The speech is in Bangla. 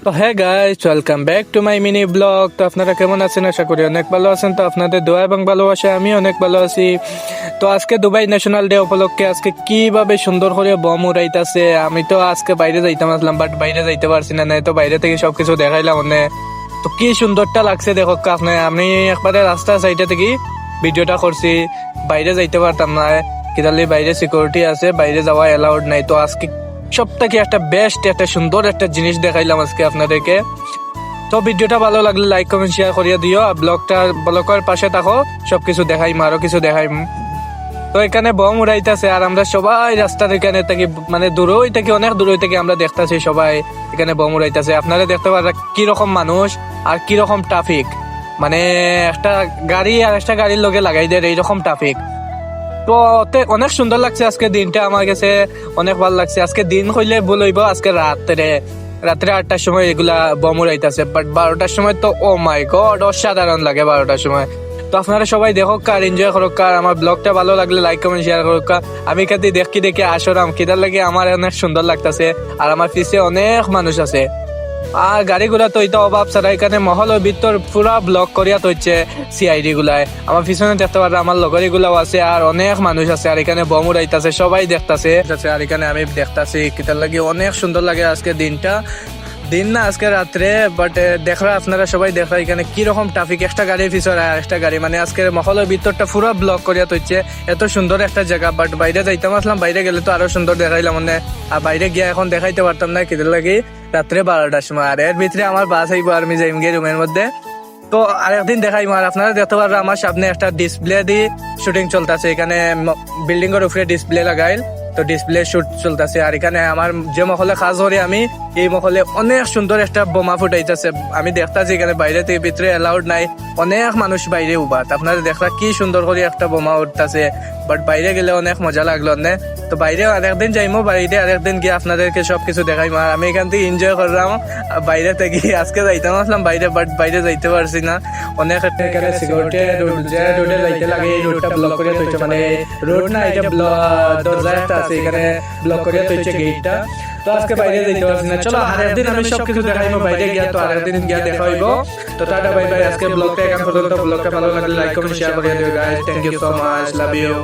তো হ্যাঁ guys, welcome back to my mini blog. তো আপনারা কেমন আছেন? আশা করি অনেক ভালো আছেন। তো আপনাদের দোয়া এবং ভালোবাসা আমি অনেক ভালো আছি। তো আজকে দুবাই ন্যাশনাল ডে উপলক্ষে আজকে কিভাবে সুন্দর করে বম উড়াইতেছে। আমি তো আজকে বাইরে যাইতাম আসলাম, বাট বাইরে যাইতে পারছি না, তো বাইরে থেকে সবকিছু দেখাইলাম মনে। তো কি সুন্দরটা লাগছে দেখো আপনি। আমি একবারে রাস্তা সাইডে থেকে ভিডিওটা করছি, বাইরে যাইতে পারতাম না, কিদালি বাইরে সিকিউরিটি আছে, বাইরে যাওয়া এলাউড নাই। তো আজকে সব থেকে একটা বেস্ট একটা সুন্দর একটা জিনিস দেখাইলাম আজকে আপনাদেরকে। তো ভিডিওটা ভালো লাগলে লাইক কমেন্ট শেয়ার করিয়ে দিও। আর ব্লগের পাশে থাকো, সবকিছু দেখাইম, আরো কিছু দেখাইম। তো এখানে বম উড়াইতেছে আর আমরা সবাই রাস্তার এখানে থেকে, মানে দূরই থেকে, অনেক দূরই থেকে আমরা দেখতেছি সবাই এখানে বম উড়াইতেছে। আপনারা দেখতে পারেন কিরকম মানুষ আর কিরকম ট্রাফিক, মানে একটা গাড়ি আর একটা গাড়ির লগে লাগাই দেয় এইরকম ট্রাফিক। তো অনেক সুন্দর লাগছে আজকে দিনটা, আমার কাছে অনেক ভালো লাগছে। আজকে দিন হইলে ভুল হইব, আজকে রাত্রে 8টার সময় এগুলা বম উড়াইতেছে, বাট 12টার সময় তো ও মাই গড অসাধারণ লাগে 12টার সময়। তো আপনারা সবাই দেখো আর এনজয় করো। আর আমার ব্লগটা ভালো লাগলে লাইক কমেন্ট শেয়ার করো। আমি এখানে দেখি আসরাম কিদার লাগে আমার অনেক সুন্দর লাগতেছে। আর আমার পিছে অনেক মানুষ আছে আর গাড়িগুলা তো এটা অভাব ছাড়া এখানে মহলের ভিতর পুরা ব্লক করিয়া তৈছে সিআইডি গুলায়। আমার পিছনে দেখতে পারে আমার লগরি গুলাও আছে আর অনেক মানুষ আছে। আর এখানে বম উড়াইতেছে, সবাই দেখতেছে। আর এখানে আমি দেখতেছি কিতার লাগে অনেক সুন্দর লাগে আজকে দিনটা। দিন না আজকে রাত্রে, বাট দেখরা আপনারা সবাই দেখরা এখানে কিরকম ট্রাফিক, একটা গাড়ির পিছনে আর একটা গাড়ি, মানে আজকে মহলের ভিতরটা পুরো ব্লক করিয়া তৈছে। এত সুন্দর একটা জায়গা, বাট বাইরে যাইতাম আসলাম, বাইরে গেলে তো আরো সুন্দর দেখাইলাম মানে। আর বাইরে গিয়ে এখন দেখাইতে পারতাম না কিদের লাগে রাত্রে 12টার সময়। আর এর ভিতরে আমার বাস আইব আর আমি যাইম গিয়ে রুমের মধ্যে। তো আরেকদিন দেখাইম। আর আপনারা দেখতে পারবেন আমার সামনে একটা ডিসপ্লে দিয়ে শুটিং চলতেছে, এখানে বিল্ডিং এর উপরে ডিসপ্লে লাগাইল, তো ডিসপ্লে শুট চলতেছে। আর এখানে আমার যে মহলে কাজ করি আমি, এই মহলে অনেক সুন্দর একটা বোমা ফুটাইতেছে। আমি দেখতেছি এখানে বাইরে থেকে ভিতরে এলাউড নাই, অনেক মানুষ বাইরে উবাত। আপনারা দেখলা কি সুন্দর করে একটা বোমা উঠতেছে, বাট বাইরে গেলে অনেক মজা লাগলো না। তো বাইরে আরেকদিন যাইমো, বাইরে আরেকদিন গিয়ে আপনাদেরকে সবকিছু দেখাইমো। আর আমি এখান থেকে এনজয় করলাম বাইরে থেকে। আজকে যাইতাম আসলাম বাইরে, বাট বাইরে যাইতে পারছি না, অনেক এখানে সিকিউরিটি রোডে যাইতে লাগে, এই রোডটা ব্লক করে তৈছে, মানে রোড না এটা দরজা একটা আছে, এখানে ব্লক করে তৈছে গেটটা। তো আজকে বাইরে যাইতে পারছি না। চলো আরেকদিন আমি সবকিছু দেখাইবো বাইরে গিয়া। তো আরেকদিন গিয়া দেখা হইব। তো টাটা বাই বাই। আজকে ব্লগটা এখান পর্যন্ত। ব্লগটা ভালো লাগলে লাইক কমেন্ট শেয়ার করে দিও guys. Thank you so much, love you.